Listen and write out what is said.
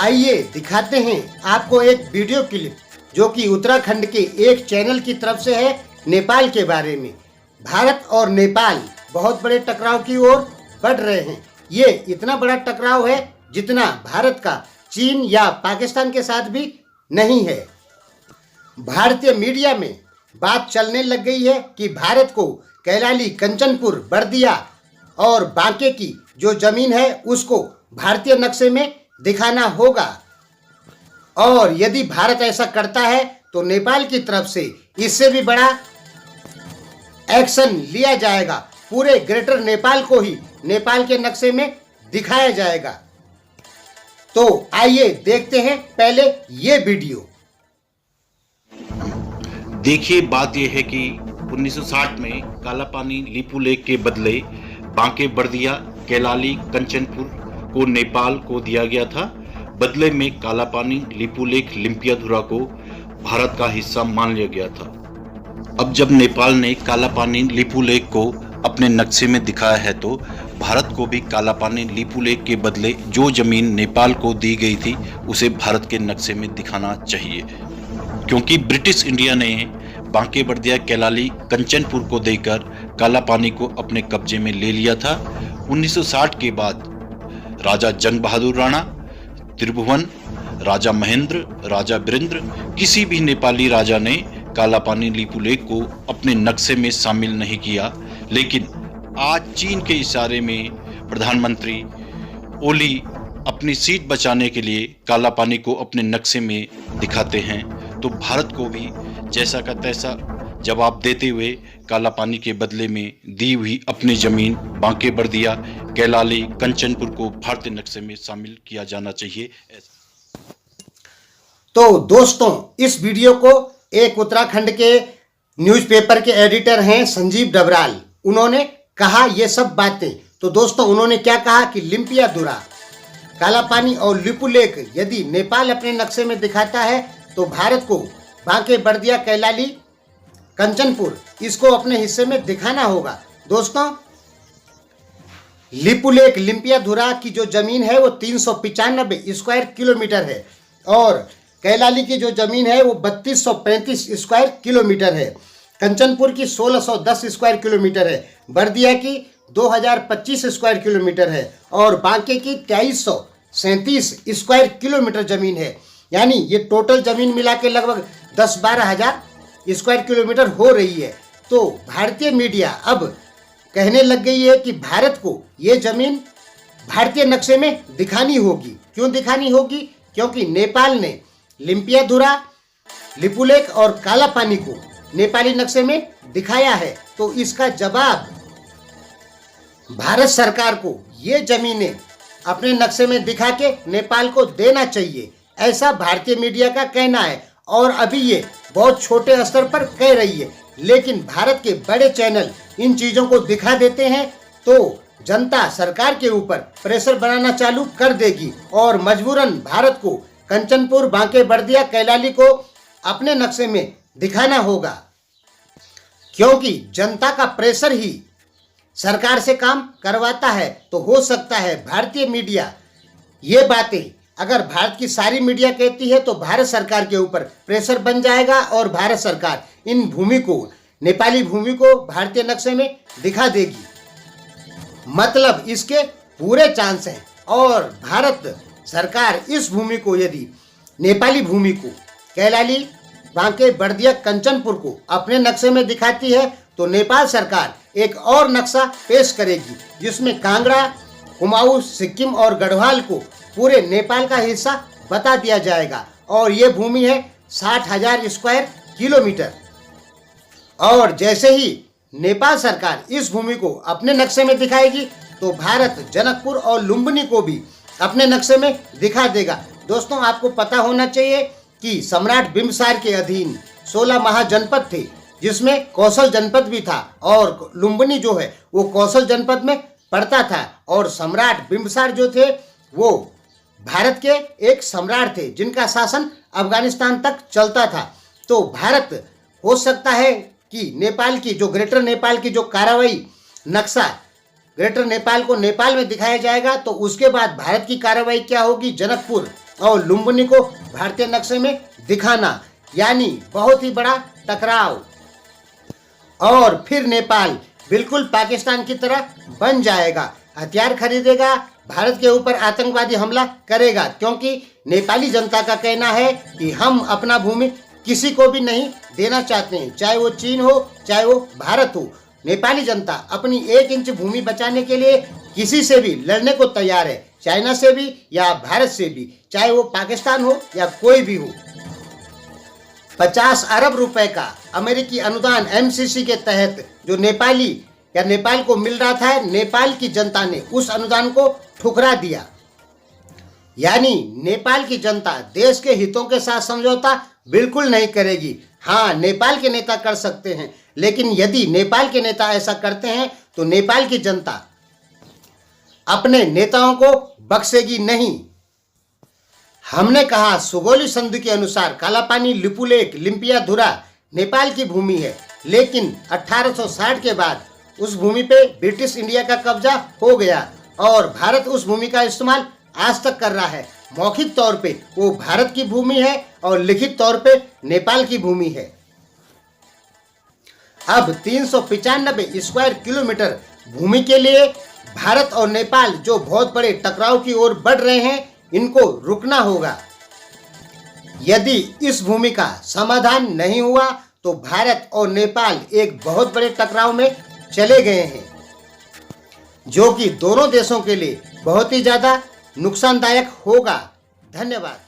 आइए दिखाते हैं आपको एक वीडियो क्लिप जो कि उत्तराखंड के एक चैनल की तरफ से है नेपाल के बारे में। भारत और नेपाल बहुत बड़े टकराव की ओर बढ़ रहे हैं। ये इतना बड़ा टकराव है जितना भारत का चीन या पाकिस्तान के साथ भी नहीं है। भारतीय मीडिया में बात चलने लग गई है कि भारत को कैलाली, कंचनपुर, बर्दिया और बांके की जो जमीन है उसको भारतीय नक्शे में दिखाना होगा, और यदि भारत ऐसा करता है तो नेपाल की तरफ से इससे भी बड़ा एक्शन लिया जाएगा। पूरे ग्रेटर नेपाल को ही नेपाल के नक्शे में दिखाया जाएगा। तो आइए देखते हैं पहले ये वीडियो। देखिए, बात यह है कि 1960 में कालापानी लिपू लेक के बदले बांके, बर्दिया, कैलाली, कंचनपुर को नेपाल को दिया गया था। बदले में कालापानी लिपू लेक, लिम्पियाधुरा को भारत का हिस्सा मान लिया गया था। अब जब नेपाल ने कालापानी लिपू लेक को अपने नक्शे में दिखाया है तो भारत को भी कालापानी लिपू लेक के बदले जो जमीन नेपाल को दी गई थी उसे भारत के नक्शे में दिखाना चाहिए, क्योंकि ब्रिटिश इंडिया ने बांके, बर्दिया, कैलाली, कंचनपुर को देकर कालापानी को अपने कब्जे में ले लिया था। 1960 के बाद राजा जंग बहादुर राणा, त्रिभुवन, राजा महेंद्र, राजा वीरेंद्र, किसी भी नेपाली राजा ने कालापानी लिपू लेक को अपने नक्शे में शामिल नहीं किया। लेकिन आज चीन के इशारे में प्रधानमंत्री ओली अपनी सीट बचाने के लिए कालापानी को अपने नक्शे में दिखाते हैं, तो भारत को भी जैसा का तैसा जवाब देते हुए कालापानी के बदले में दी हुई अपनी जमीन बांके, बर्दिया, कैलाली, कंचनपुर को भारतीय नक्शे में शामिल किया जाना चाहिए। तो दोस्तों, इस वीडियो को एक उत्तराखंड के न्यूज़पेपर के एडिटर हैं संजीव डबराल, उन्होंने कहा ये सब बातें। तो दोस्तों, उन्होंने क्या कहा कि लिम्पियाधुरा, कालापानी और लिपू लेक यदि नेपाल अपने नक्शे में दिखाता है तो भारत को बांके, बर्दिया, कैलाली, कंचनपुर इसको अपने हिस्से में दिखाना होगा। दोस्तों, लिपू लेक, लिम्पियाधुरा की जो जमीन है वो 395 स्क्वायर किलोमीटर है और कैलाली की जो जमीन है वो 3235 स्क्वायर किलोमीटर है। कंचनपुर की 1610 स्क्वायर किलोमीटर है। बर्दिया की 2025 स्क्वायर किलोमीटर है और बांके की 2337 स्क्वायर किलोमीटर जमीन है। यानी ये टोटल जमीन मिला के लगभग 10-12 हज़ार स्क्वायर किलोमीटर हो रही है। तो भारतीय मीडिया अब कहने लग गई है कि भारत को ये जमीन भारतीय नक्शे में दिखानी होगी। क्यों दिखानी होगी? क्योंकि नेपाल ने लिम्पियाधुरा, लिपू लेक और कालापानी को नेपाली नक्शे में दिखाया है। तो इसका जवाब भारत सरकार को ये जमीनें अपने नक्शे में दिखा के नेपाल को देना चाहिए, ऐसा भारतीय मीडिया का कहना है। और अभी ये बहुत छोटे स्तर पर कह रही है, लेकिन भारत के बड़े चैनल इन चीज़ों को दिखा देते हैं तो जनता सरकार के ऊपर प्रेशर बनाना चालू कर देगी और मजबूरन भारत को कंचनपुर, बांके, बर्दिया, कैलाली को अपने नक्शे में दिखाना होगा, क्योंकि जनता का प्रेशर ही सरकार से काम करवाता है। तो हो सकता है भारतीय मीडिया ये बातें, अगर भारत की सारी मीडिया कहती है तो भारत सरकार के ऊपर प्रेशर बन जाएगा और भारत सरकार इन भूमि को, नेपाली भूमि को भारतीय नक्शे में दिखा देगी। मतलब इसके पूरे चांस हैं। और भारत सरकार इस भूमि को, यदि नेपाली भूमि को, कैलाली, बांके, बर्दिया, कंचनपुर को अपने नक्शे में दिखाती है तो नेपाल सरकार एक और नक्शा पेश करेगी जिसमें कांगड़ा, कुमाऊं, सिक्किम और गढ़वाल को पूरे नेपाल का हिस्सा बता दिया जाएगा। और ये भूमि है 60,000 स्क्वायर किलोमीटर। और जैसे ही नेपाल सरकार इस भूमि को अपने नक्शे में दिखाएगी तो भारत जनकपुर और लुम्बिनी को भी अपने नक्शे में दिखा देगा। दोस्तों, आपको पता होना चाहिए कि सम्राट बिम्बसार के अधीन 16 महाजनपद थे, जिसमें कौशल जनपद भी था और लुम्बिनी जो है वो कौशल जनपद में पड़ता था। और सम्राट बिम्बसार जो थे वो भारत के एक सम्राट थे जिनका शासन अफगानिस्तान तक चलता था। तो भारत हो सकता है कि नेपाल की जो ग्रेटर नेपाल की जो कार्रवाई नक्शा ग्रेटर नेपाल को नेपाल में दिखाया जाएगा, तो उसके बाद भारत की कार्रवाई क्या होगी जनकपुर और लुम्बिनी को भारतीय नक्शे में दिखाना, यानी बहुत ही बड़ा टकराव। और फिर नेपाल बिल्कुल पाकिस्तान की तरह बन जाएगा, हथियार खरीदेगा, भारत के ऊपर आतंकवादी हमला करेगा, क्योंकि नेपाली जनता का कहना है कि हम अपना भूमि किसी को भी नहीं देना चाहते हैं, चाहे वो चीन हो चाहे वो भारत हो। नेपाली जनता अपनी 1 इंच भूमि बचाने के लिए किसी से भी लड़ने को तैयार है, चाइना से भी या भारत से भी, चाहे वो पाकिस्तान हो या कोई भी हो। 50 अरब रुपए का अमेरिकी अनुदान MCC के तहत जो नेपाल को मिल रहा था, नेपाल की जनता ने उस अनुदान को ठुकरा दिया। यानी नेपाल की जनता देश के हितों के साथ समझौता बिल्कुल नहीं करेगी। हाँ, नेपाल के नेता कर सकते हैं, लेकिन यदि नेपाल के नेता ऐसा करते हैं तो नेपाल की जनता अपने नेताओं को बख्शेगी नहीं। हमने कहा सुगौली संधि के अनुसार कालापानी लिपुलेख लिम्पियाधुरा नेपाल की भूमि है, लेकिन 1860 के बाद उस भूमि पे ब्रिटिश इंडिया का कब्जा हो गया और भारत उस भूमि का इस्तेमाल आज तक कर रहा है। मौखिक तौर पे वो भारत की भूमि है और लिखित तौर पे नेपाल की भूमि है। अब 395 स्क्वायर किलोमीटर भूमि के लिए भारत और नेपाल जो बहुत बड़े टकराव की ओर बढ़ रहे हैं, इनको रुकना होगा। यदि इस भूमि का समाधान नहीं हुआ तो भारत और नेपाल एक बहुत बड़े टकराव में चले गए हैं, जो कि दोनों देशों के लिए बहुत ही ज्यादा नुकसानदायक होगा। धन्यवाद।